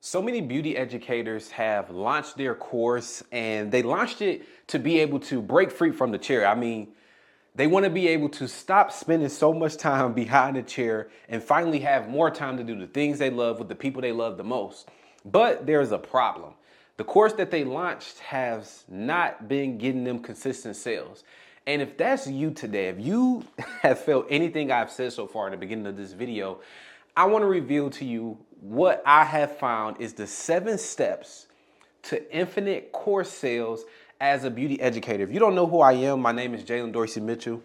So many beauty educators have launched their course and they launched it to be able to break free from the chair. I mean, they want to be able to stop spending so much time behind the chair and finally have more time to do the things they love with the people they love the most. But there's a problem. The course that they launched has not been getting them consistent sales. And if that's you today, if you have felt anything I've said so far in the beginning of this video, I want to reveal to you what I have found is the 7 steps to infinite course sales as a beauty educator. If you don't know who I am, my name is Jaylin Dorsey-Mitchell.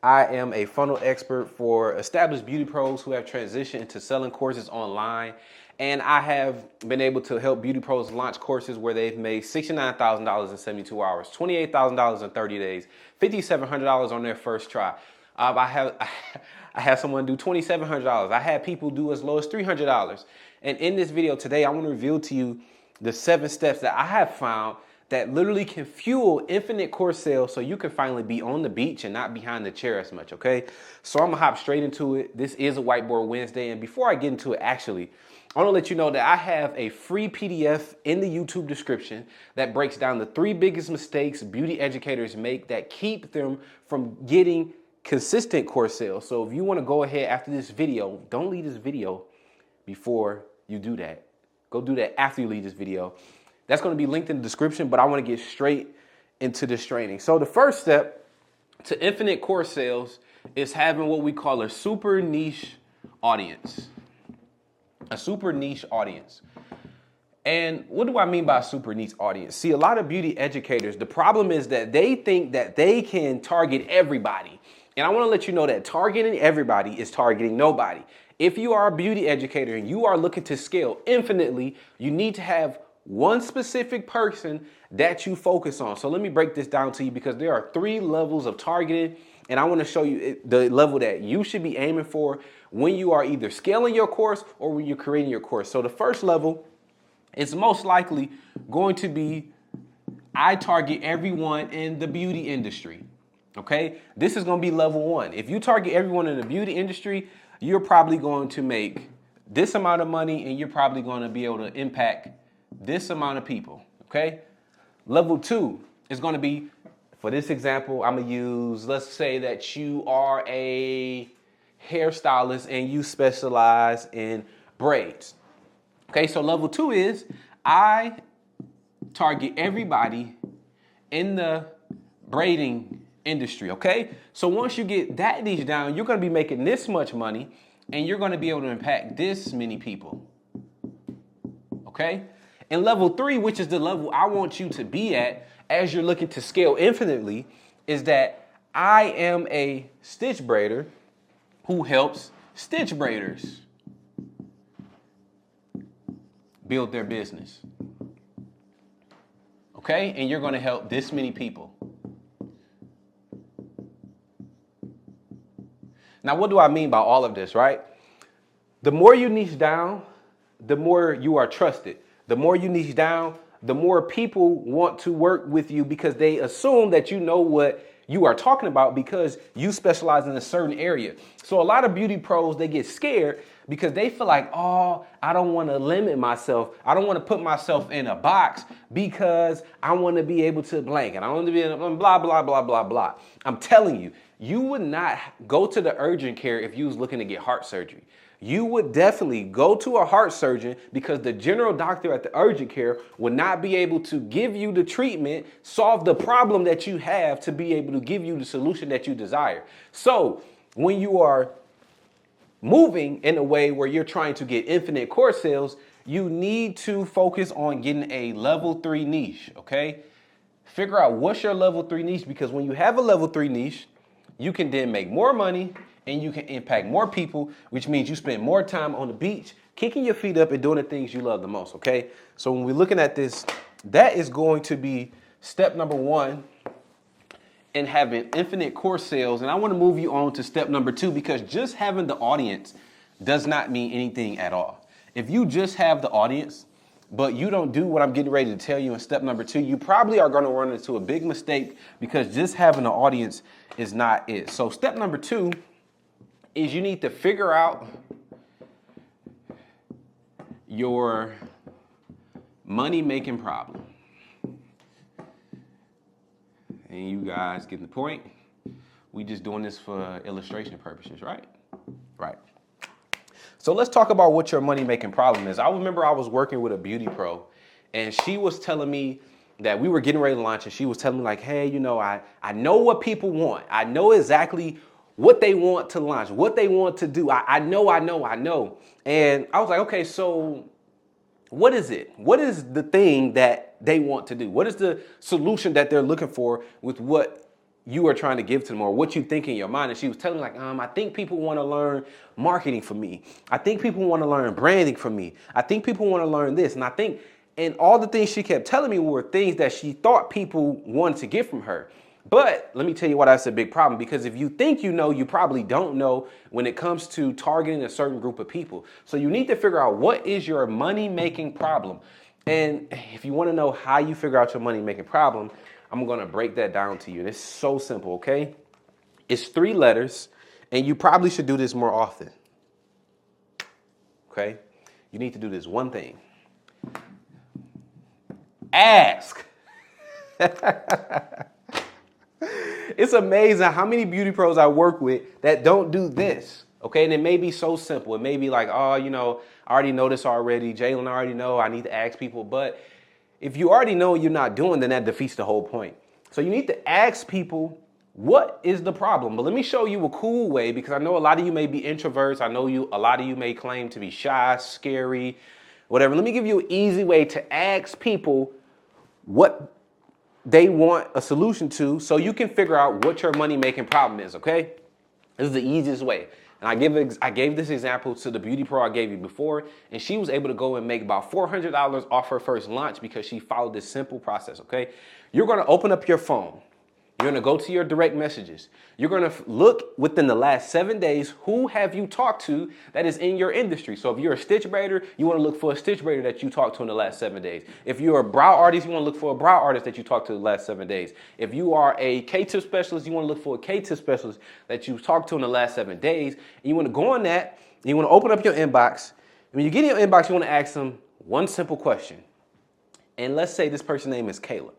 I am a funnel expert for established beauty pros who have transitioned into selling courses online. And I have been able to help beauty pros launch courses where they've made $69,000 in 72 hours, $28,000 in 30 days, $5,700 on their first try. I had someone do $2,700. I had people do as low as $300. And in this video today, I want to reveal to you the 7 steps that I have found that literally can fuel infinite course sales so you can finally be on the beach and not behind the chair as much, okay? So I'm gonna hop straight into it. This is a Whiteboard Wednesday, and before I get into it, actually, I wanna let you know that I have a free PDF in the YouTube description that breaks down the 3 biggest mistakes beauty educators make that keep them from getting consistent course sales. So if you wanna go ahead after this video, don't leave this video before you do that. Go do that after you leave this video. That's going to be linked in the description, but I want to get straight into this training. So the first step to infinite course sales is having what we call a super niche audience. A super niche audience. And what do I mean by super niche audience? See, a lot of beauty educators, the problem is that they think that they can target everybody. And I want to let you know that targeting everybody is targeting nobody. If you are a beauty educator and you are looking to scale infinitely, you need to have one specific person that you focus on. So let me break this down to you because there are 3 levels of targeting, and I want to show you the level that you should be aiming for when you are either scaling your course or when you're creating your course. So the first level is most likely going to be, I target everyone in the beauty industry. Okay, this is going to be level 1. If you target everyone in the beauty industry, you're probably going to make this amount of money and you're probably going to be able to impact this amount of people, okay? Level 2 is going to be, for this example, I'm going to use, let's say that you are a hairstylist and you specialize in braids. Okay, so level 2 is, I target everybody in the braiding industry, okay? So once you get that niche down, you're going to be making this much money and you're going to be able to impact this many people, okay? And level 3, which is the level I want you to be at as you're looking to scale infinitely, is that I am a stitch braider who helps stitch braiders build their business. Okay? And you're going to help this many people. Now, what do I mean by all of this, right? The more you niche down, the more you are trusted. The more you niche down, the more people want to work with you because they assume that you know what you are talking about because you specialize in a certain area. So a lot of beauty pros, they get scared because they feel like, oh, I don't want to limit myself. I don't want to put myself in a box because I want to be able to blank and I want to be in blah, blah, blah, blah, blah. I'm telling you, you would not go to the urgent care if you was looking to get heart surgery. You would definitely go to a heart surgeon because the general doctor at the urgent care would not be able to give you the treatment, solve the problem that you have to be able to give you the solution that you desire. So when you are moving in a way where you're trying to get infinite course sales, you need to focus on getting a level 3 niche, okay? Figure out what's your level 3 niche because when you have a level 3 niche, you can then make more money and you can impact more people, which means you spend more time on the beach, kicking your feet up and doing the things you love the most, okay? So when we're looking at this, that is going to be step number 1 in having infinite course sales. And I want to move you on to step number 2 because just having the audience does not mean anything at all. If you just have the audience, but you don't do what I'm getting ready to tell you in step number 2, you probably are going to run into a big mistake because just having an audience is not it. So step number 2 is you need to figure out your money making problem. And you guys getting the point? We just doing this for illustration purposes, right? Right. So let's talk about what your money making problem is. I remember I was working with a beauty pro, and she was telling me that we were getting ready to launch, and she was telling me like, hey, you know, I know what people want. I know exactly what they want to launch, what they want to do. I know. And I was like, okay, so what is it? What is the thing that they want to do? What is the solution that they're looking for with what you are trying to give to them, or what you think in your mind? And she was telling me like, I think people want to learn marketing from me. I think people want to learn branding from me. I think people want to learn this. And all the things she kept telling me were things that she thought people wanted to get from her. But let me tell you why that's a big problem, because if you think you know, you probably don't know when it comes to targeting a certain group of people. So you need to figure out what is your money-making problem. And if you want to know how you figure out your money-making problem, I'm going to break that down to you. And it's so simple, okay? It's 3 letters, and you probably should do this more often, okay? You need to do this one thing. Ask. It's amazing how many beauty pros I work with that don't do this, okay? And it may be so simple. It may be like, oh, you know, I already know this already. Jaylin, I already know. I need to ask people. But if you already know you're not doing, then that defeats the whole point. So you need to ask people, what is the problem? But let me show you a cool way, because I know a lot of you may be introverts. I know a lot of you may claim to be shy, scary, whatever. Let me give you an easy way to ask people what they want a solution to, so you can figure out what your money-making problem is, okay? This is the easiest way. And I gave this example to the beauty pro I gave you before, and she was able to go and make about $400 off her first launch because she followed this simple process, okay? You're gonna open up your phone. You're gonna go to your direct messages. You're gonna look within the last 7 days, who have you talked to that is in your industry? So if you're a stitch braider, you wanna look for a stitch braider that you talked to in the last 7 days. If you're a brow artist, you wanna look for a brow artist that you talked to the last 7 days. If you are a K-tip specialist, you wanna look for a K-tip specialist that you talked to in the last 7 days. And you wanna go on that, and you wanna open up your inbox. And when you get in your inbox, you wanna ask them one simple question. And let's say this person's name is Kayla.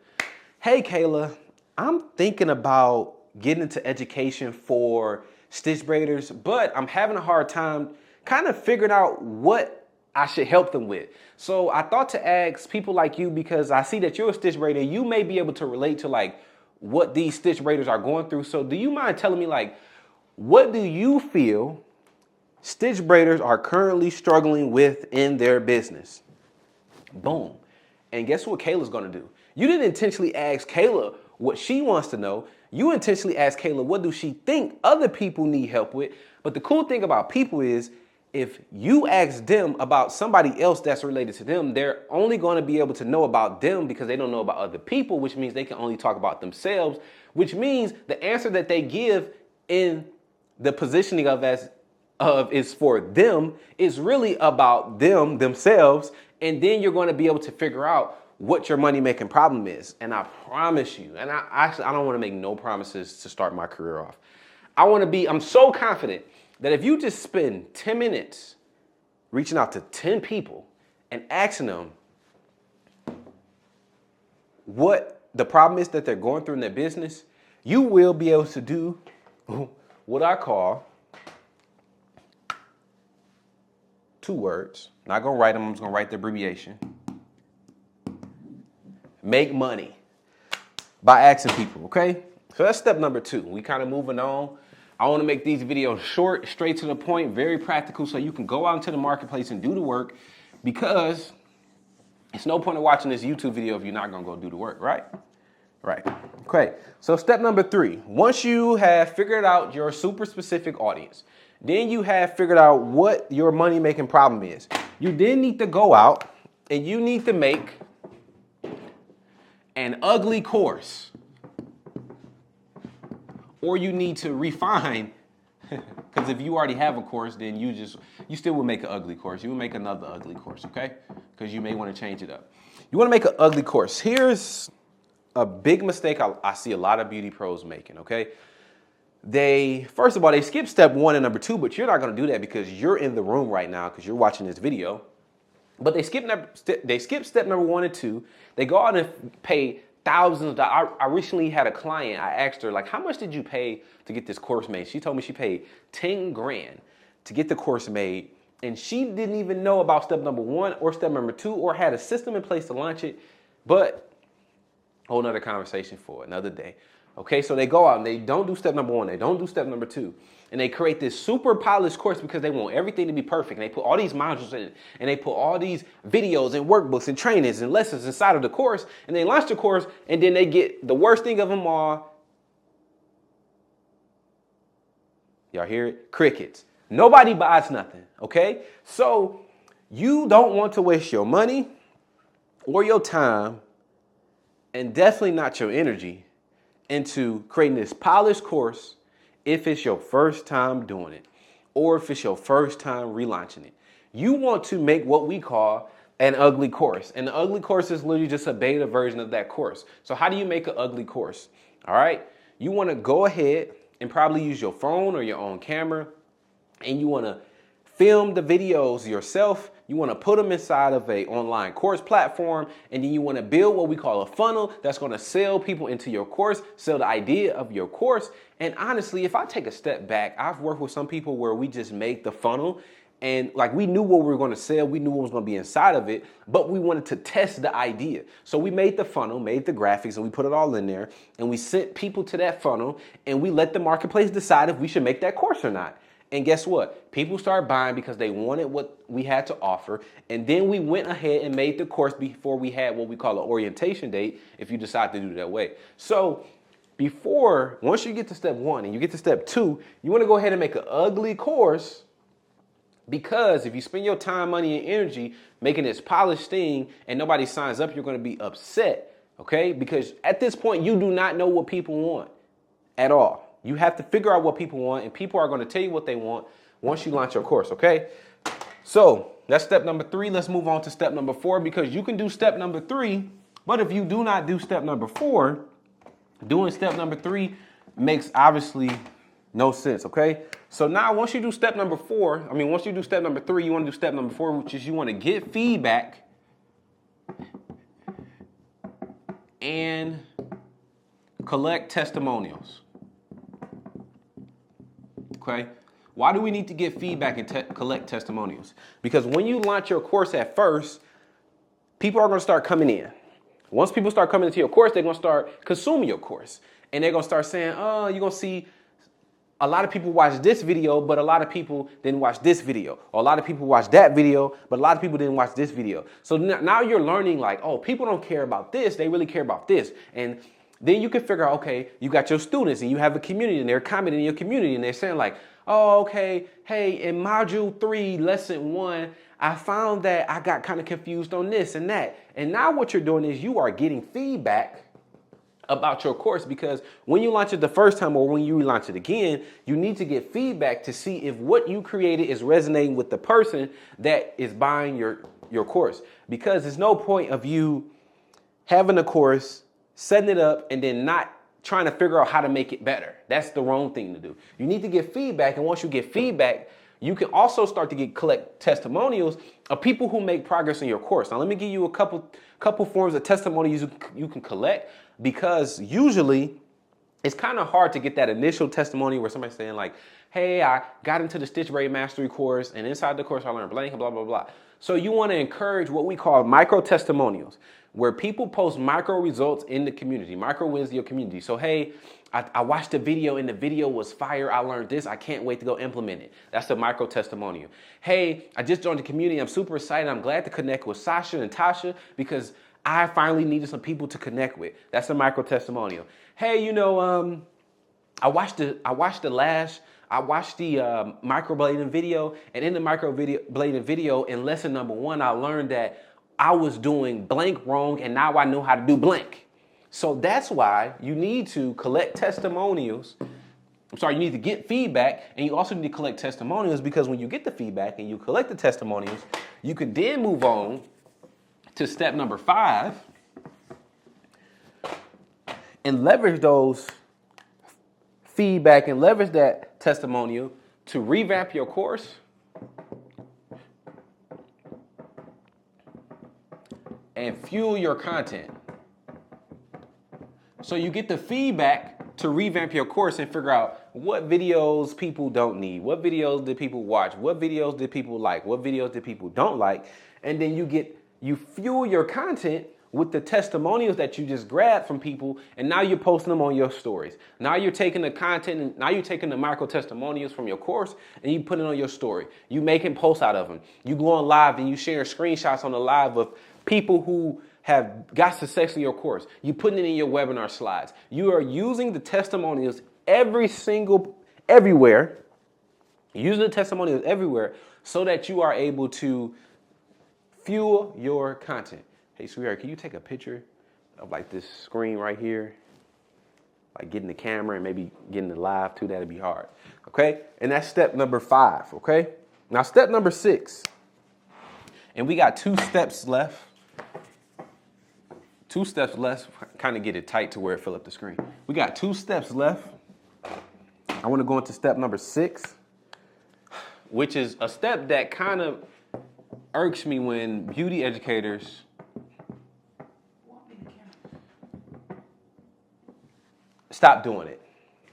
Hey, Kayla, I'm thinking about getting into education for stitch braiders, but I'm having a hard time kind of figuring out what I should help them with. So I thought to ask people like you, because I see that you're a stitch braider. You may be able to relate to like what these stitch braiders are going through. So do you mind telling me like, what do you feel stitch braiders are currently struggling with in their business? Boom. And guess what Kayla's gonna do? You didn't intentionally ask Kayla what she wants to know. You intentionally ask Kayla, what do she think other people need help with? But the cool thing about people is, if you ask them about somebody else that's related to them, they're only going to be able to know about them because they don't know about other people, which means they can only talk about themselves, which means the answer that they give in the positioning of is for them is really about themselves. And then you're going to be able to figure out what your money-making problem is. And I promise you, and I don't want to make no promises to start my career off. I'm so confident that if you just spend 10 minutes reaching out to 10 people and asking them what the problem is that they're going through in their business, you will be able to do what I call 2 words. Not gonna write them, I'm just gonna write the abbreviation. Make money by asking people, okay? So that's step number 2. We kind of moving on. I want to make these videos short, straight to the point, very practical, so you can go out into the marketplace and do the work, because it's no point in watching this YouTube video if you're not going to go do the work, right? Right. Okay. So step number 3, once you have figured out your super specific audience, then you have figured out what your money-making problem is. You then need to go out and you need to make an ugly course, or you need to refine, because if you already have a course, then you still would make an ugly course. You would make another ugly course, okay? Because you may want to change it up. You want to make an ugly course. Here's a big mistake I see a lot of beauty pros making, okay? First of all, they skip step 1 and number 2, but you're not going to do that because you're in the room right now because you're watching this video. But they skip step number 1 and 2. They go out and pay thousands of dollars. I recently had a client. I asked her, like, how much did you pay to get this course made? She told me she paid 10 grand to get the course made. And she didn't even know about step number 1 or step number 2 or had a system in place to launch it. But whole nother conversation for another day. Okay, so they go out and they don't do step number 1. They don't do step number 2. And they create this super polished course because they want everything to be perfect. And they put all these modules in it. And they put all these videos and workbooks and trainings and lessons inside of the course. And they launch the course and then they get the worst thing of them all. Y'all hear it? Crickets. Nobody buys nothing, okay? So you don't want to waste your money or your time, and definitely not your energy, into creating this polished course if it's your first time doing it or if it's your first time relaunching it. You want to make what we call an ugly course. And the ugly course is literally just a beta version of that course. So how do you make an ugly course? All right. You want to go ahead and probably use your phone or your own camera, and you want to film the videos yourself. You want to put them inside of an online course platform, and then you want to build what we call a funnel that's going to sell people into your course, sell the idea of your course. And honestly, if I take a step back, I've worked with some people where we just made the funnel and like we knew what we were going to sell. We knew what was going to be inside of it, but we wanted to test the idea. So we made the funnel, made the graphics, and we put it all in there, and we sent people to that funnel, and we let the marketplace decide if we should make that course or not. And guess what? People started buying because they wanted what we had to offer. And then we went ahead and made the course before we had what we call an orientation date, if you decide to do it that way. So once you get to step 1 and you get to step 2, you want to go ahead and make an ugly course, because if you spend your time, money, and energy making this polished thing and nobody signs up, you're going to be upset, okay? Because at this point, you do not know what people want at all. You have to figure out what people want, and people are going to tell you what they want once you launch your course, okay? So that's step number 3. Let's move on to step number 4, because you can do step number 3, but if you do not do step number 4, doing step number 3 makes obviously no sense, okay? So now once you do step number 3, you want to do step number 4, which is you want to get feedback and collect testimonials. Okay. Why do we need to get feedback and collect testimonials? Because when you launch your course at first, people are going to start coming in. Once people start coming into your course, they're going to start consuming your course. And they're going to start saying, oh, you're going to see a lot of people watch this video, but a lot of people didn't watch this video. Or a lot of people watch that video, but a lot of people didn't watch this video. So now you're learning like, oh, people don't care about this. They really care about this. And then you can figure out, okay, you got your students and you have a community and they're commenting in your community and they're saying like, oh, okay, hey, in module 3, lesson 1, I found that I got kind of confused on this and that. And now what you're doing is you are getting feedback about your course, because when you launch it the first time or when you relaunch it again, you need to get feedback to see if what you created is resonating with the person that is buying your course. Because there's no point of you having a course, setting it up, and then not trying to figure out how to make it better. That's the wrong thing to do. You need to get feedback, and once you get feedback, you can also start to collect testimonials of people who make progress in your course. Now, let me give you a couple forms of testimonials you can collect, because usually it's kind of hard to get that initial testimony where somebody's saying like, hey, I got into the Stitch Braid Mastery course, and inside the course I learned blank and blah, blah, blah. So you want to encourage what we call micro testimonials, where people post micro results in the community, micro wins to your community. So, hey, I watched the video and the video was fire. I learned this. I can't wait to go implement it. That's the micro testimonial. Hey, I just joined the community. I'm super excited. I'm glad to connect with Sasha and Tasha because I finally needed some people to connect with. That's a micro testimonial. Hey, I watched the microblading video, and in the microblading video, in lesson number 1, I learned that I was doing blank wrong, and now I know how to do blank. So that's why you need to collect testimonials. You need to get feedback, and you also need to collect testimonials, because when you get the feedback and you collect the testimonials, you can then move on to step number 5 and leverage those feedback and leverage that testimonial to revamp your course and fuel your content. So you get the feedback to revamp your course and figure out what videos people don't need, what videos did people watch, what videos did people like, what videos did people don't like, and then you fuel your content with the testimonials that you just grabbed from people, and now you're posting them on your stories. Now you're taking the content, and now you're taking the micro testimonials from your course, and you put it on your story. You making posts out of them. You go on live and you share screenshots on the live of people who have got success in your course. You putting it in your webinar slides. You are using the testimonials everywhere, using the testimonials everywhere so that you are able to fuel your content. Hey, sweetheart, can you take a picture of like this screen right here? Like getting the camera and maybe getting the live too, that'd be hard. Okay? And that's step number 5, okay? Now step number 6. And we got 2 steps left. 2 steps left, kind of get it tight to where it fill up the screen. We got 2 steps left. I want to go into step number 6, which is a step that kind of irks me when beauty educators stop doing it,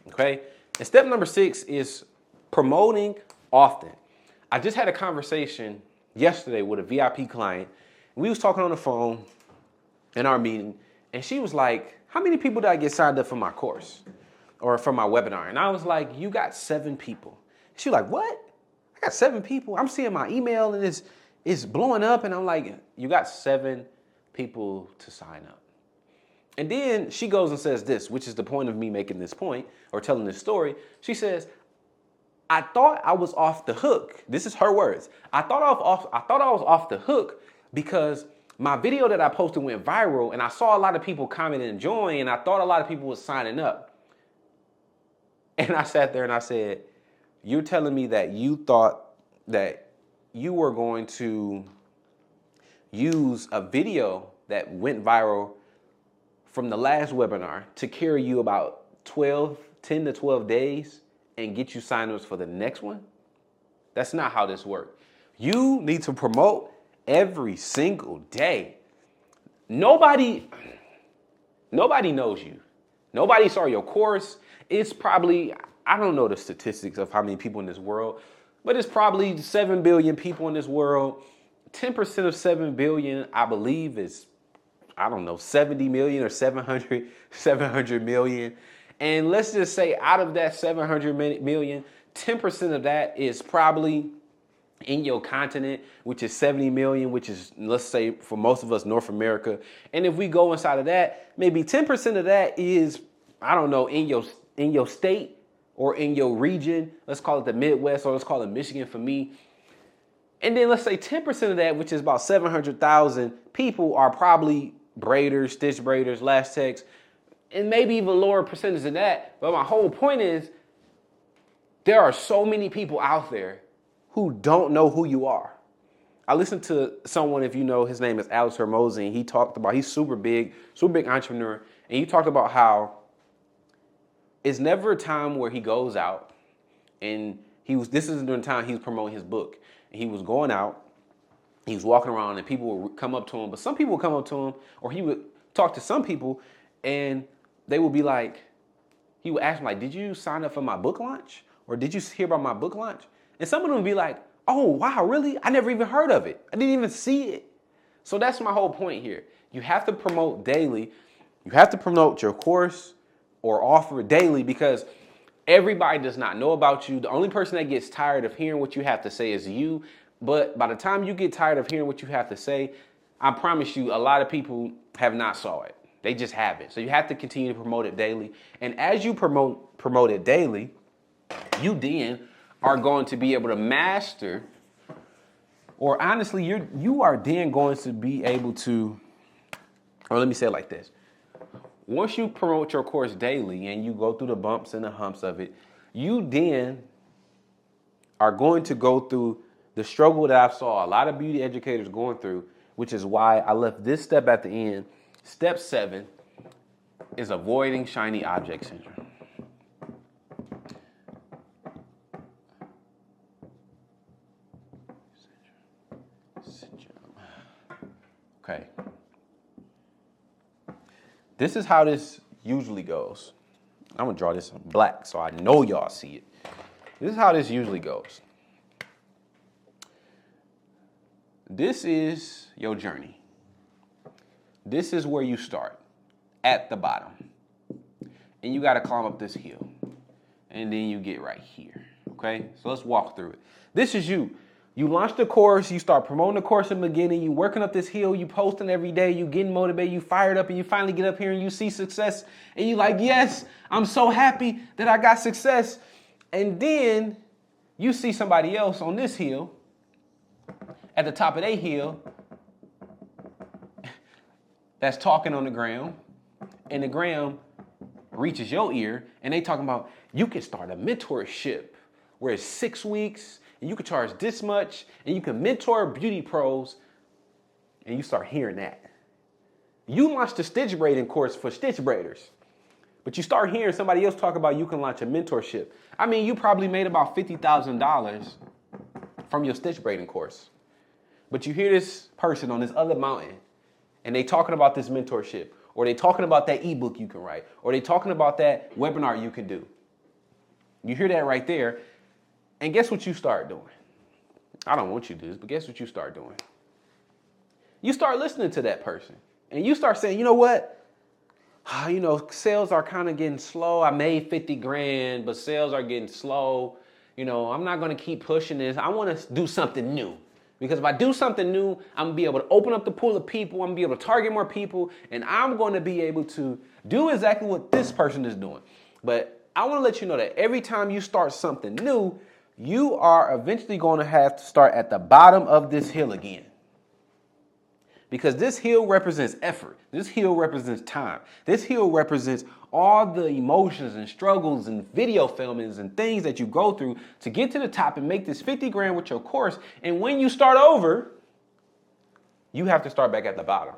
okay? And step number 6 is promoting often. I just had a conversation yesterday with a VIP client. We was talking on the phone in our meeting, and she was like, how many people did I get signed up for my course or for my webinar? And I was like, you got 7 people. She was like, what? I got 7 people? I'm seeing my email and it's blowing up, and I'm like, you got 7 people to sign up. And then she goes and says this, which is the point of me making this point or telling this story. She says, I thought I was off the hook. This is her words. I thought I was off the hook because my video that I posted went viral, and I saw a lot of people commenting and enjoying, and I thought a lot of people was signing up. And I sat there and I said, you're telling me that you thought that you were going to use a video that went viral from the last webinar to carry you about 10 to 12 days and get you sign-ups for the next one? That's not how this works. You need to promote every single day. Nobody knows you. Nobody saw your course. It's probably, I don't know the statistics of how many people in this world, but it's probably 7 billion people in this world. 10% of 7 billion, I believe, is, I don't know, 70 million or 700 million. And let's just say out of that 700 million, 10% of that is probably in your continent, which is 70 million, which is, let's say, for most of us, North America. And if we go inside of that, maybe 10% of that is, I don't know, in your state or in your region. Let's call it the Midwest, or let's call it Michigan for me. And then let's say 10% of that, which is about 700,000 people, are probably braiders, stitch braiders, lash techs, and maybe even lower percentage than that. But my whole point is, there are so many people out there who don't know who you are. I listened to someone, if you know, his name is Alex Hermosi, and he talked about, he's super big entrepreneur, and he talked about how it's never a time where he goes out, and this is during the time he was promoting his book. And he was going out, he was walking around, and people would come up to him, but some people would come up to him, or he would talk to some people, and they would be like, he would ask them, like, did you sign up for my book launch? Or did you hear about my book launch? And some of them would be like, oh, wow, really? I never even heard of it. I didn't even see it. So that's my whole point here. You have to promote daily. You have to promote your course or offer daily, because everybody does not know about you. The only person that gets tired of hearing what you have to say is you. But by the time you get tired of hearing what you have to say, I promise you, a lot of people have not saw it. They just haven't. So you have to continue to promote it daily. And as you promote it daily, you then are going to be able to master, or honestly, you are then going to be able to, or let me say it like this. Once you promote your course daily and you go through the bumps and the humps of it, you then are going to go through the struggle that I saw a lot of beauty educators going through, which is why I left this step at the end. Step 7 is avoiding shiny object syndrome. Okay. This is how this usually goes. I'm gonna draw this in black so I know y'all see it. This is how this usually goes. This is your journey. This is where you start, at the bottom. And you gotta climb up this hill. And then you get right here, okay? So let's walk through it. This is you. You launch the course, you start promoting the course in the beginning, you working up this hill, you posting every day, you getting motivated, you fired up, and you finally get up here and you see success, and you like, yes, I'm so happy that I got success. And then you see somebody else on this hill, at the top of their hill, that's talking on the ground, and the ground reaches your ear, and they talking about, you can start a mentorship where it's 6 weeks, and you can charge this much, and you can mentor beauty pros, and you start hearing that. You launched a stitch braiding course for stitch braiders, but you start hearing somebody else talk about you can launch a mentorship. I mean, you probably made about $50,000 from your stitch braiding course, but you hear this person on this other mountain, and they talking about this mentorship, or they talking about that ebook you can write, or they talking about that webinar you can do. You hear that right there, and guess what you start doing? I don't want you to do this, but guess what you start doing? You start listening to that person, and you start saying, you know what? Sales are kind of getting slow. I made 50 grand, but sales are getting slow. I'm not going to keep pushing this. I want to do something new. Because if I do something new, I'm going to be able to open up the pool of people. I'm going to be able to target more people. And I'm going to be able to do exactly what this person is doing. But I want to let you know that every time you start something new, you are eventually going to have to start at the bottom of this hill again. Because this hill represents effort. This hill represents time. This hill represents all the emotions and struggles and video filmings and things that you go through to get to the top and make this 50 grand with your course. And when you start over, you have to start back at the bottom.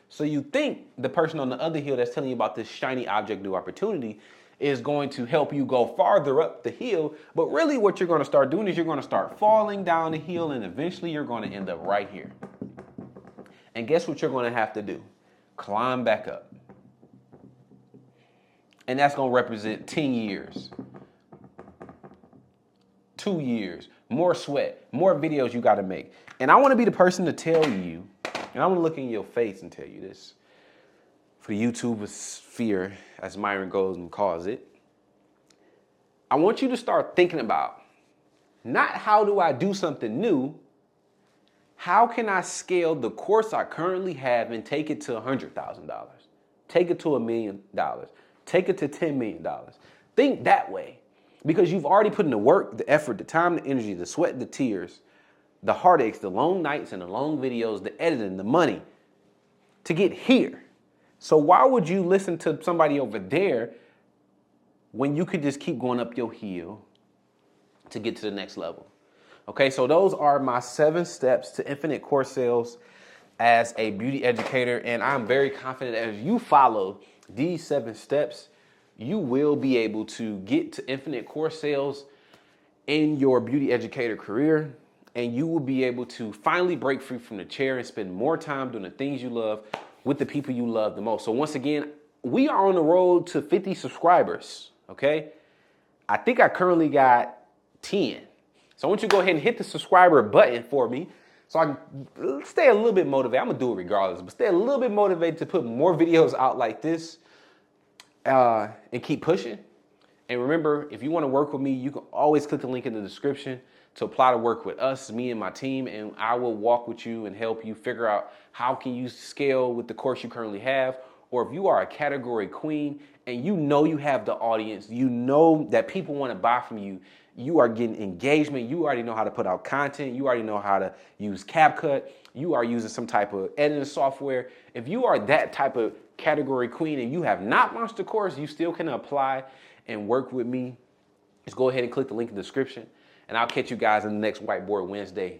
So you think the person on the other hill that's telling you about this shiny object new opportunity is going to help you go farther up the hill. But really what you're going to start doing is you're going to start falling down the hill, and eventually you're going to end up right here. And guess what you're going to have to do? Climb back up. And that's going to represent 10 years, 2 years, more sweat, more videos you got to make. And I want to be the person to tell you, and I want to look in your face and tell you this, for the YouTube sphere, as Myron goes and calls it. I want you to start thinking about, not how do I do something new, how can I scale the course I currently have and take it to $100,000? Take it to $1 million. Take it to $10 million. Think that way, because you've already put in the work, the effort, the time, the energy, the sweat, the tears, the heartaches, the long nights and the long videos, the editing, the money to get here. So why would you listen to somebody over there when you could just keep going up your hill to get to the next level? Okay, so those are my 7 steps to infinite course sales as a beauty educator. And I'm very confident that as you follow these 7 steps, you will be able to get to infinite course sales in your beauty educator career. And you will be able to finally break free from the chair and spend more time doing the things you love with the people you love the most. So once again, we are on the road to 50 subscribers, okay? I think I currently got 10. So I want you to go ahead and hit the subscriber button for me so I can stay a little bit motivated. I'm going to do it regardless, but stay a little bit motivated to put more videos out like this and keep pushing. And remember, if you want to work with me, you can always click the link in the description to apply to work with us, me and my team, and I will walk with you and help you figure out how can you scale with the course you currently have. Or if you are a category queen and you know you have the audience, you know that people want to buy from you, you are getting engagement, you already know how to put out content, you already know how to use CapCut, you are using some type of editing software. If you are that type of category queen and you have not launched a course, you still can apply and work with me. Just go ahead and click the link in the description, and I'll catch you guys in the next Whiteboard Wednesday.